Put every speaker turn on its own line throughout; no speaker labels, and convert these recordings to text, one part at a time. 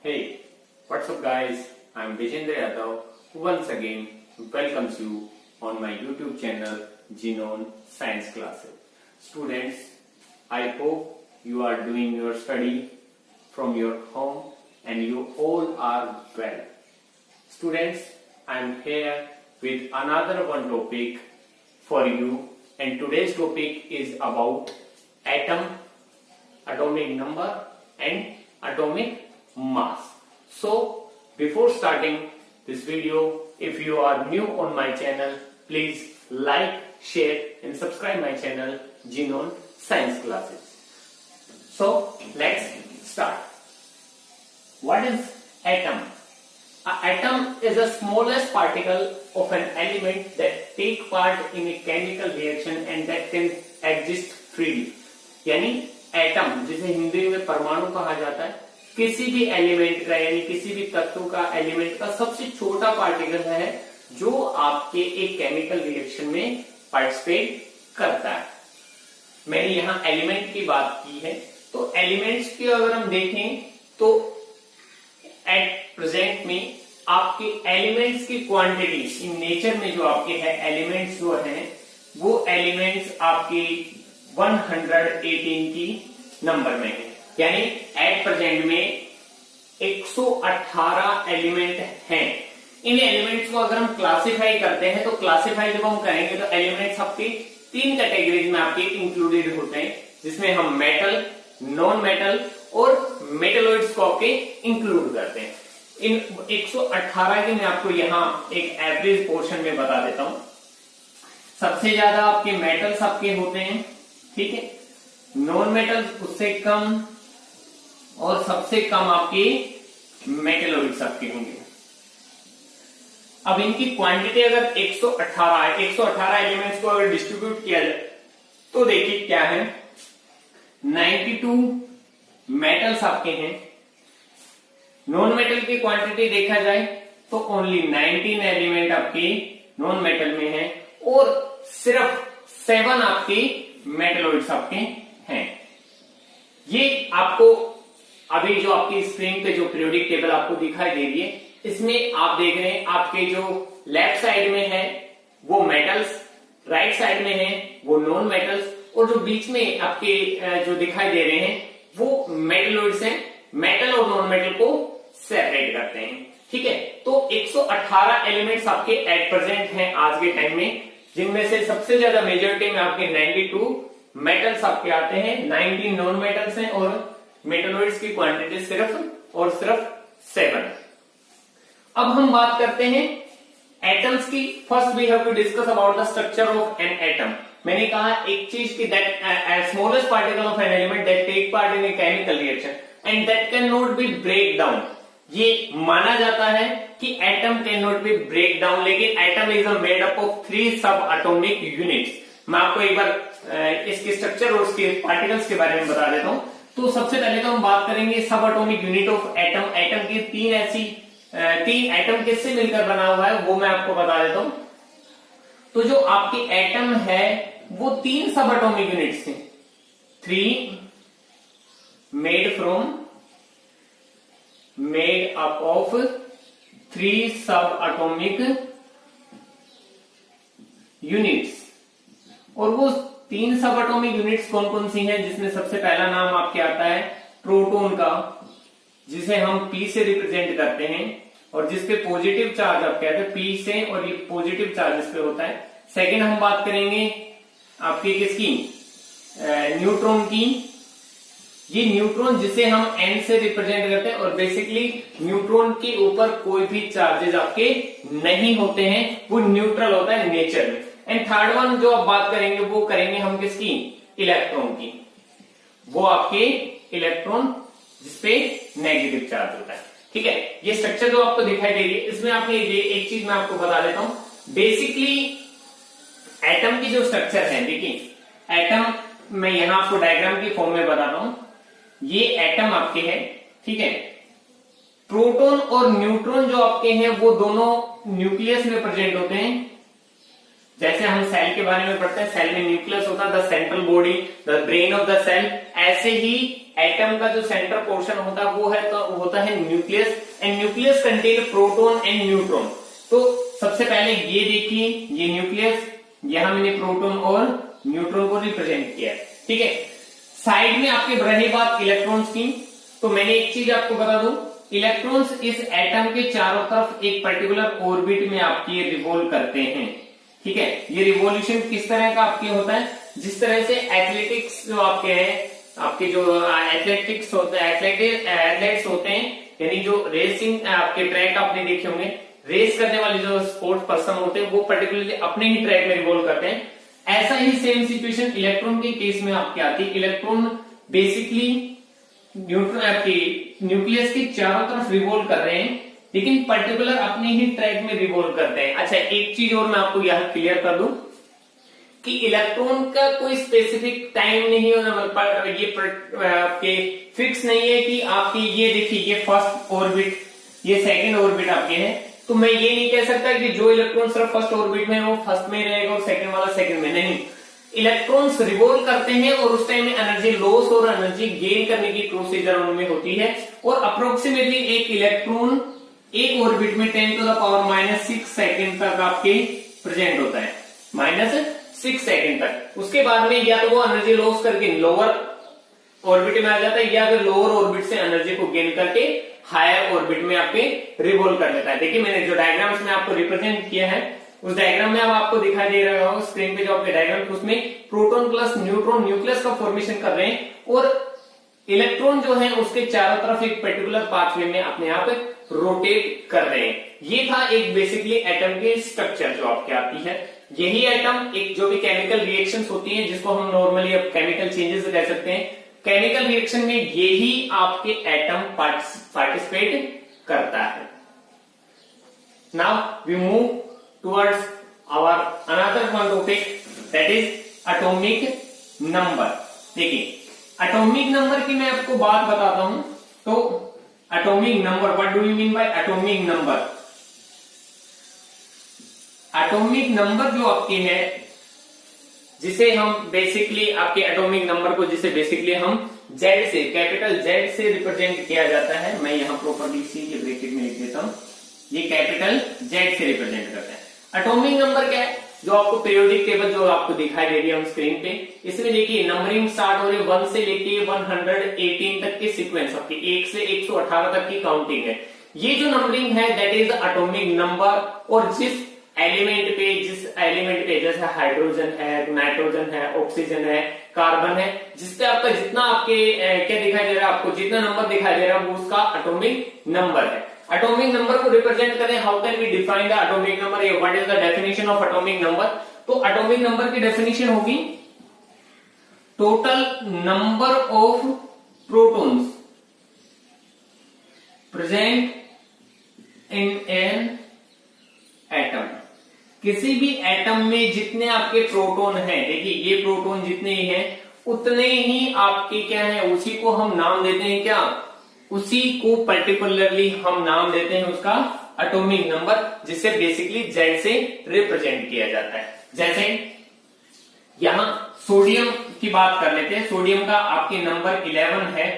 Hey, what's up guys? I'm Vijendra Yadav who once again welcomes you on my YouTube channel Genome Science Classes. Students, I hope you are doing your study from your home and you all are well. Students, I'm here with another one topic for you, and today's topic is about atom, atomic number and atomic mass. So before starting this video, if you are new on my channel, please like, share and subscribe my channel Genome Science Classes. So let's start. What is atom? An atom is the smallest particle of an element that take part in a chemical reaction and that can exist freely. यानी atom, जिसे हिंदी में परमाणु कहा जाता है, किसी भी element का यानी किसी भी तत्व का एलिमेंट का सबसे छोटा पार्टिकल है जो आपके एक केमिकल रिएक्शन में पार्टिसिपेट करता है। मैंने यहाँ एलिमेंट की बात की है, तो एलिमेंट्स की अगर हम देखें तो एट प्रेजेंट में आपके एलिमेंट्स की क्वांटिटी इन नेचर में जो आपके है एलिमेंट्स जो हैं वो एलिमेंट्स आपके 118 की नंबर में है, यानी एट प्रेजेंट में 118 एलिमेंट हैं। इन एलिमेंट्स को अगर हम क्लासिफाई करते हैं तो क्लासिफाई जब हम करेंगे तो एलिमेंट्स आपके तीन कैटेगरीज में आपके इंक्लूडेड होते हैं, जिसमें हम मेटल, नॉन मेटल और मेटलॉइड्स को आपके इंक्लूड करते हैं। इन 118 की मैं आपको यहाँ एक एवरेज पोर्शन में बता देता हूं। सबसे ज्यादा आपके मेटल्स आपके होते हैं, ठीक है, नॉन मेटल्स उससे कम और सबसे कम आपके मेटलॉइड्स आपके होंगे। अब इनकी क्वांटिटी अगर 118 है, 118 एलिमेंट्स को अगर डिस्ट्रीब्यूट किया जाए तो देखिए क्या है, 92 मेटल्स आपके हैं। नॉन मेटल की क्वांटिटी देखा जाए तो ओनली 19 एलिमेंट आपके नॉन मेटल में है और सिर्फ 7 आपके मेटलॉइड्स आपके हैं। ये आपको अभी जो आपकी स्क्रीन पे जो पीरियोडिक टेबल आपको दिखाई दे रही है, इसमें आप देख रहे हैं आपके जो लेफ्ट साइड में है वो मेटल्स, राइट साइड में है वो नॉन मेटल्स और जो बीच में आपके जो दिखाई दे रहे हैं वो मेटलॉइड्स हैं। मेटल और नॉन मेटल को सेपरेट करते हैं, ठीक है। तो 118 एलिमेंट्स आपके एट प्रेजेंट हैं आज के टाइम में, जिनमें से सबसे ज्यादा मेजोरिटी में आपके 92 मेटल्स आपके आते हैं, 19 नॉन मेटल्स हैं और मेटलॉइड्स की क्वांटिटी सिर्फ और सिर्फ 7। अब हम बात करते हैं एटम्स की। First we have to discuss about the structure of an atom. मैंने कहा एक चीज की that smallest particle of an element that take part in a chemical reaction and that can not be break down. ये माना जाता है कि atom can not be break down, लेकिन atom is made up of 3 सब atomic units. मैं आपको एक बार इसके स्ट्रक्चर और इसके पार्टिकल्स के बारे में बता देता हूं। तो सबसे पहले तो हम बात करेंगे सब atomic unit of atom. Atom की तीन एटम किससे मिलकर बना हुआ है वो मैं आपको बता देता हूं। तो जो आपकी एटम है वो 3 सब एटॉमिक यूनिट्स हैं। 3 made up of 3 सब एटॉमिक यूनिट्स। और वो 3 सब एटॉमिक यूनिट्स कौन कौन सी हैं, जिसमें सबसे पहला नाम आपके आता है प्रोटॉन का, जिसे हम P से रिप्रेजेंट करते हैं और जिसपे पॉजिटिव चार्ज आप कहते हैं P से, और ये पॉजिटिव चार्ज इस पे होता है। सेकंड हम बात करेंगे आपकी किसकी, न्यूट्रॉन की। ये न्यूट्रॉन जिसे हम N से रिप्रेजेंट करते हैं और बेसिकली न्यूट्रॉन के ऊपर कोई भी चार्जेस आपके नहीं होते हैं, वो न्यूट्रल होता है नेचर में। एंड थर्ड वन जो आप बात करेंगे वो करेंगे हम किसकी, इलेक्ट्रॉन की। वो आपके इलेक्ट्रॉन जिसपे नेगेटिव चार्ज होता है, ठीक है। ये स्ट्रक्चर जो आपको दिखाई दे रही है, इसमें आपने एक चीज मैं आपको बता देता हूं। बेसिकली एटम की जो स्ट्रक्चर है, देखिए एटम मैं यहां आपको डायग्राम की फॉर्म में बताता हूं। ये एटम आपके हैं, ठीक है। प्रोटॉन और न्यूट्रॉन जो आपके हैं वो दोनों न्यूक्लियस में प्रेजेंट होते हैं। जैसे हम सेल के बारे में पढ़ते हैं, सेल में न्यूक्लियस होता है, the central body, the brain of the cell, ऐसे ही एटम का जो सेंटर पोर्शन होता है वो है तो होता है nucleus, and nucleus contain proton and neutron. तो सबसे पहले ये देखिए, ये न्यूक्लियस, यहां मैंने प्रोटॉन और न्यूट्रॉन को रिप्रेजेंट किया है, ठीक है। साइड में आपके रही बात इलेक्ट्रॉन्स की, तो मैंने एक चीज आपको बता दूं, इलेक्ट्रॉन्स इस एटम के चारों तरफ एक पर्टिकुलर ऑर्बिट में आपके रिवॉल्व करते हैं, ठीक है। ये रिवॉल्यूशन किस तरह का आपके होता है, जिस तरह से एथलेटिक्स जो आपके हैं, आपके जो एथलेटिक्स होते हैं, एथलेट्स होते हैं, यानी जो रेसिंग आपके ट्रैक आपने देखे होंगे, रेस करने वाले जो स्पोर्ट्स पर्सन होते हैं वो पर्टिकुलरली अपने ही ट्रैक में रिवॉल्व करते हैं। ऐसा ही सेम सिचुएशन इलेक्ट्रॉन के केस में आपके आती है। इलेक्ट्रॉन बेसिकली न्यूट्रॉन आपकी न्यूक्लियस के चारों तरफ रिवॉल्व कर रहे हैं, लेकिन पर्टिकुलर अपने ही ट्रैक में रिवॉल्व करते हैं। अच्छा, एक चीज और मैं आपको यहां क्लियर कर दूं कि इलेक्ट्रॉन का कोई स्पेसिफिक टाइम नहीं होना, ये आपके फिक्स नहीं है कि आपकी ये देखिए ये फर्स्ट ऑर्बिट, ये सेकंड ऑर्बिट आपके है, तो मैं ये नहीं कह सकता कि जो इलेक्ट्रॉन सिर्फ फर्स्ट ऑर्बिट में है वो फर्स्ट में रहेगा और सेकंड वाला सेकंड में, नहीं। इलेक्ट्रॉन्स रिवॉल्व करते हैं और उस टाइम में एनर्जी लॉस और एनर्जी गेन करने की प्रोसीजर उनमें होती है, और अप्रोक्सीमेटली एक इलेक्ट्रॉन एक ऑर्बिट में 10⁻⁻⁶ सेकंड तक आपके प्रेजेंट होता है, -6 सेकंड तक। उसके बाद में या तो वो एनर्जी लॉस करके लोअर ऑर्बिट में आ जाता है, या फिर लोअर ऑर्बिट से एनर्जी को गेन करके हायर ऑर्बिट में आपके रिवॉल्व कर लेता है। देखिए मैंने जो डायग्राम्स में आपको रिप्रेजेंट किया है, उस डायग्राम में अब आपको दिखाई दे रहा होगा स्क्रीन पे जो आपके डायग्राम, उसमें प्रोटॉन प्लस न्यूट्रॉन न्यूक्लियस का फॉर्मेशन कर रहे हैं, और इलेक्ट्रॉन जो है उसके चारों तरफ एक पर्टिकुलर पाथवे में अपने आप रोटेट कर रहे हैं। ये था एक बेसिकली एटम के स्ट्रक्चर जो आपके आती है। यही एटम एक जो भी केमिकल रिएक्शंस होती हैं, जिसको हम नॉर्मली अब केमिकल चेंजेस कह सकते हैं, केमिकल रिएक्शन में यही आपके एटम पार्टिसिपेट करता है। Now we move towards our another one topic, that is atomic number. देखिए एटॉमिक नंबर की मैं आपको बात बताता हूं, तो atomic number, what do you mean by atomic number? Atomic number जो आपकी है, जिसे हम बेसिकली आपके एटॉमिक नंबर को जिसे बेसिकली हम Z से, कैपिटल Z से रिप्रेजेंट किया जाता है। मैं यहां प्रॉपर्ली सी के ब्रैकेट में लिख देता हूं, ये कैपिटल Z से रिप्रेजेंट करता है। एटॉमिक नंबर क्या है? जो आपको पीरियोडिक टेबल जो आपको दिखाई दे रही है ऑन स्क्रीन पे, इसमें देखिए नंबरिंग स्टार्ट हो रही है 1 से लेके 118 तक के सीक्वेंस, आपकी 1 से 118 तक की काउंटिंग है। ये जो नंबरिंग है दैट इज एटॉमिक नंबर, और जिस एलिमेंट पे जैसे हाइड्रोजन है, नाइट्रोजन है, ऑक्सीजन है, कार्बन है, जिसपे आपका जितना आपके क्या दिखाई दे रहा है, आपको जितना नंबर दिखाई दे रहा है वो उसका एटॉमिक नंबर है। एटॉमिक नंबर को रिप्रेजेंट करें, how can we define the atomic number, what is the definition of atomic number? तो एटॉमिक नंबर की डेफिनेशन होगी total number of protons present in an atom. किसी भी एटम में जितने आपके प्रोटॉन हैं, देखिए ये प्रोटॉन जितने ही हैं उतने ही आपके क्या है, उसी को हम नाम देते हैं क्या, उसी को पर्टिकुलरली हम नाम देते हैं उसका एटॉमिक नंबर, जिसे बेसिकली Z से रिप्रेजेंट किया जाता है। जैसे यहां सोडियम की बात कर लेते हैं, सोडियम का आपके नंबर 11 है,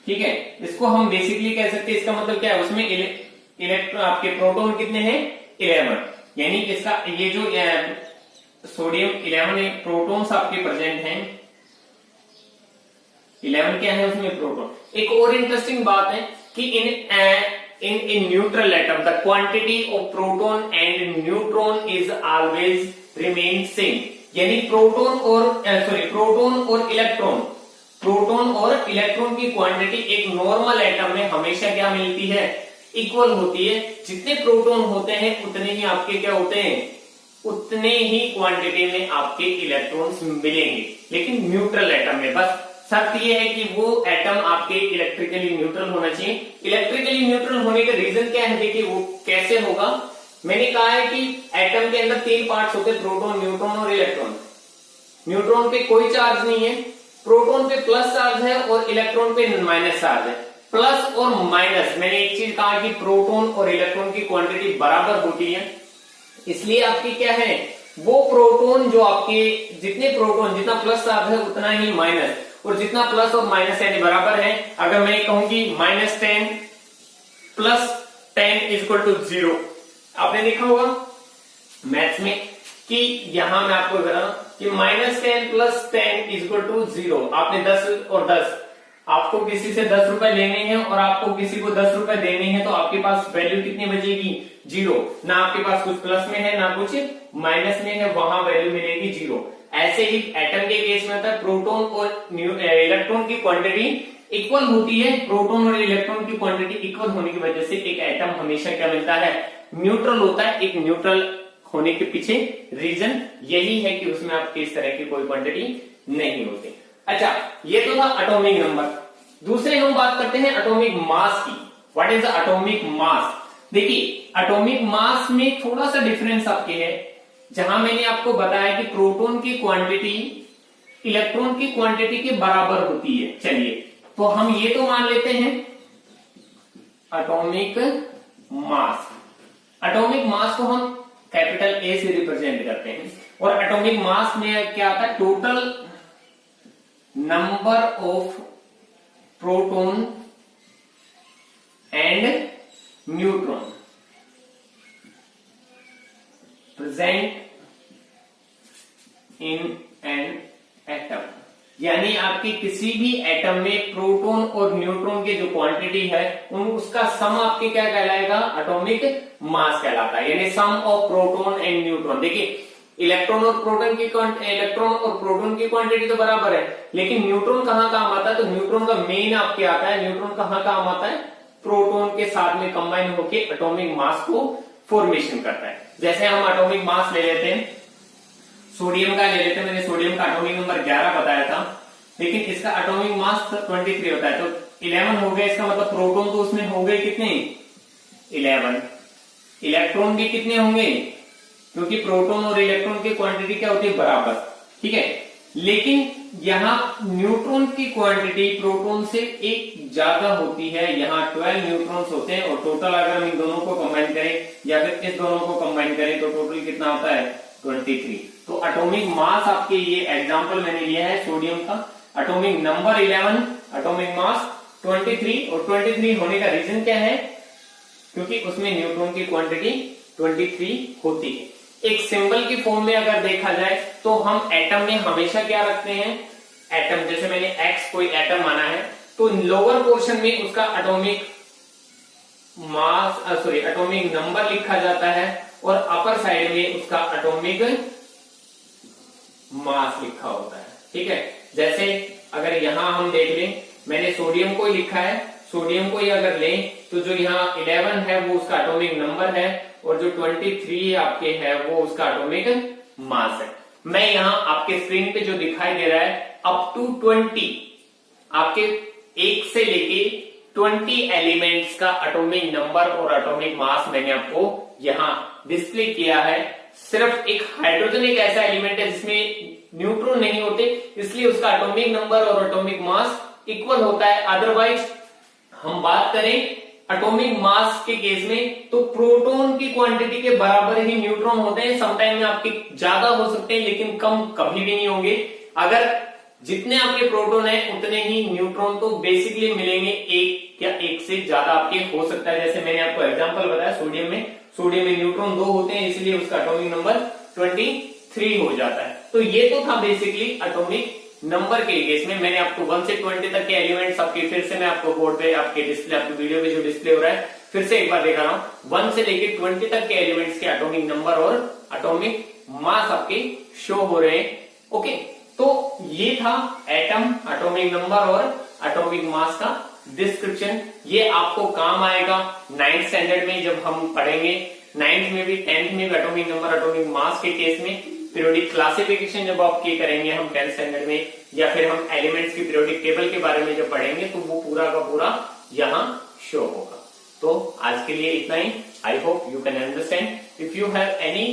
ठीक है। इसको हम बेसिकली कह सकते हैं, इसका मतलब क्या है, उसमें इलेक्ट्रॉन आपके प्रोटॉन कितने हैं 11, यानी इसका ये जो सोडियम 11 प्रोटॉन्स आपके प्रेजेंट हैं, 11 क्या है उसमें प्रोटॉन। एक और इंटरेस्टिंग बात है कि in neutral atom the quantity of proton and neutron is always remain same, यानी प्रोटॉन और इलेक्ट्रॉन की क्वांटिटी एक नॉर्मल एटम में हमेशा क्या मिलती है, इक्वल होती है। जितने प्रोटॉन होते हैं उतने ही आपके क्या होते हैं, उतने ही क्वांटिटी में आपके इलेक्ट्रॉन्स मिलेंगे, लेकिन न्यूट्रल एटम में। बस शर्त यह है कि वो एटम आपके इलेक्ट्रिकली न्यूट्रल होना चाहिए। इलेक्ट्रिकली न्यूट्रल होने का रीजन क्या है, देखिए वो कैसे होगा। मैंने कहा है कि एटम के अंदर 3 पार्ट्स होते हैं, प्रोटॉन, न्यूट्रॉन और इलेक्ट्रॉन। न्यूट्रॉन पे कोई चार्ज नहीं है, प्रोटॉन पे प्लस चार्ज है और इलेक्ट्रॉन पे माइनस चार्ज है। प्लस और माइनस, मैंने एक चीज कहा कि प्रोटॉन और इलेक्ट्रॉन की क्वांटिटी बराबर होती है, इसलिए आपकी क्या है, वो प्रोटॉन जो आपके जितने प्रोटॉन जितना प्लस चार्ज है उतना ही माइनस, और जितना प्लस और माइनस यानी बराबर है, अगर मैं कहूं कि -10 प्लस 10 इज इक्वल टू 0, आपने देखा होगा मैथ्स में कि यहां मैं आपको बता रहा हूं कि -10 प्लस 10 इज इक्वल टू 0। आपने 10 और 10, आपको किसी से 10 रुपए लेने हैं और आपको किसी को 10 रुपए देने हैं, तो आपके पास वैल्यू कितनी बचेगी? 0। ना आपके पास कुछ प्लस में है ना कुछ माइनस में है, वहां वैल्यू मिलेगी 0। ऐसे ही एटम के केस में होता है, प्रोटॉन और इलेक्ट्रॉन की क्वांटिटी इक्वल होती है। प्रोटॉन और इलेक्ट्रॉन की क्वांटिटी इक्वल होने की वजह से एक एटम हमेशा क्या मिलता है? न्यूट्रल होता है। एक न्यूट्रल होने के पीछे रीजन यही है कि उसमें आपकी इस तरह की कोई क्वांटिटी नहीं होती। अच्छा, ये तो था एटॉमिक नंबर। दूसरे हम बात करते हैं एटॉमिक मास की। What is the atomic mass? देखिए, एटॉमिक मास में थोड़ा सा डिफरेंस आपके है। जहां मैंने आपको बताया कि प्रोटॉन की क्वांटिटी इलेक्ट्रॉन की क्वांटिटी के बराबर होती है, चलिए तो हम ये तो मान लेते हैं एटॉमिक मास। एटॉमिक मास को हम कैपिटल ए से रिप्रेजेंट करते हैं, और एटॉमिक मास में क्या आता है? Total number of proton and neutron present in an atom. यानी आपकी किसी भी एटम में प्रोटॉन और न्यूट्रॉन की जो क्वांटिटी है उसका सम आपके क्या कहलाएगा? एटॉमिक मास कहलाता है। यानी सम ऑफ प्रोटॉन एंड न्यूट्रॉन। देखिए, इलेक्ट्रॉन और प्रोटॉन की क्वांटिटी तो बराबर है, लेकिन न्यूट्रॉन कहां काम आता है? तो न्यूट्रॉन का मेन आपके आता है, न्यूट्रॉन कहां काम आता है? प्रोटॉन के साथ में कंबाइन होकर एटॉमिक मास को फॉर्मेशन करता है। जैसे हम एटॉमिक मास ले लेते हैं, सोडियम का ले लेते हैं। मैंने सोडियम का एटॉमिक नंबर 11 बताया था, लेकिन इसका एटॉमिक मास 23 होता है, तो 11 हो गया। इसका मतलब प्रोटॉन तो उसमें हो गए कितने? 11। इलेक्ट्रॉन भी कितने होंगे? क्योंकि प्रोटॉन और इलेक्ट्रॉन की क्वांटिटी क्या होती है? बराबर, ठीक है। लेकिन यहाँ न्यूट्रॉन की क्वांटिटी प्रोटॉन से एक ज्यादा होती है। यहाँ 12 न्यूट्रॉन्स होते हैं, और टोटल अगर हम इन दोनों को कंबाइन करें या फिर इस दोनों को कंबाइन करें तो टोटल कितना होता है? 23। तो एटॉमिक मास आपके, ये एग्जांपल मैंने लिया है सोडियम का, एटॉमिक नंबर 11, एटॉमिक मास 23। और 23 होने का रीजन क्या है? क्योंकि उसमें न्यूट्रॉन की क्वांटिटी 23 होती है। एक सिंबल की फॉर्म में अगर देखा जाए तो हम एटम में हमेशा क्या रखते हैं? एटम, जैसे मैंने एक्स कोई एटम माना है, तो लोअर पोर्शन में उसका एटॉमिक मास एटॉमिक नंबर लिखा जाता है, और अपर साइड में उसका एटॉमिक मास लिखा होता है, ठीक है। जैसे अगर यहां हम देख लें, मैंने सोडियम को ही लिखा है, सोडियम को ही अगर लें तो जो यहाँ 11 है वो उसका एटॉमिक नंबर है, और जो 23 आपके है वो उसका एटॉमिक मास है। मैं यहाँ आपके स्क्रीन पे जो दिखाई दे रहा है अप टू 20, आपके 1 से लेके 20 एलिमेंट्स का एटॉमिक नंबर और एटॉमिक मास मैंने आपको यहाँ डिस्प्ले किया है। सिर्फ एक हाइड्रोजन एक ऐसा एलिमेंट है जिसमें न्यूट्रॉन नहीं होते, इसलिए उसका एटॉमिक नंबर और एटॉमिक मास इक्वल होता है। अदरवाइज हम बात करें एटॉमिक मास के केस में तो प्रोटॉन की क्वांटिटी के बराबर ही न्यूट्रॉन होते हैं। समटाइम में आपके ज्यादा हो सकते हैं, लेकिन कम कभी भी नहीं होंगे। अगर जितने आपके प्रोटॉन है उतने ही न्यूट्रॉन तो बेसिकली मिलेंगे, एक या एक से ज्यादा आपके हो सकता है। जैसे मैंने आपको एग्जांपल बताया, सोडियम में न्यूट्रॉन 2 होते हैं, इसलिए उसका एटॉमिक नंबर 23 हो जाता है। तो ये तो था बेसिकली एटॉमिक नंबर के केस में। मैंने आपको 1 से 20 तक के एलिमेंट्स आपके, फिर से मैं आपको बोर्ड पे आपके डिस्प्ले, आपकी वीडियो पे जो डिस्प्ले हो रहा है फिर से एक बार दिखा रहा हूं। 1 से लेकर 20 तक के एलिमेंट्स के एटॉमिक नंबर और एटॉमिक मास आपके शो हो रहे हैं। ओके, तो ये था एटम, एटॉमिक नंबर और एटॉमिक मास का डिस्क्रिप्शन। ये आपको काम आएगा 9th स्टैंडर्ड में जब हम पढ़ेंगे, 9th में भी 10th में भी एटॉमिक नंबर एटॉमिक मास के केस में। पीरियोडिक क्लासिफिकेशन जब आप ये करेंगे हम 10th स्टैंडर्ड में, या फिर हम एलिमेंट्स की पीरियोडिक टेबल के बारे में जब पढ़ेंगे तो वो पूरा का पूरा यहाँ शो होगा। तो आज के लिए इतना ही। I hope you can understand. If you have any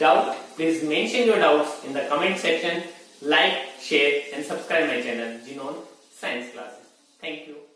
doubt please mention your doubts in the comment section. Like, share and subscribe my channel Genome Science Classes. Thank you.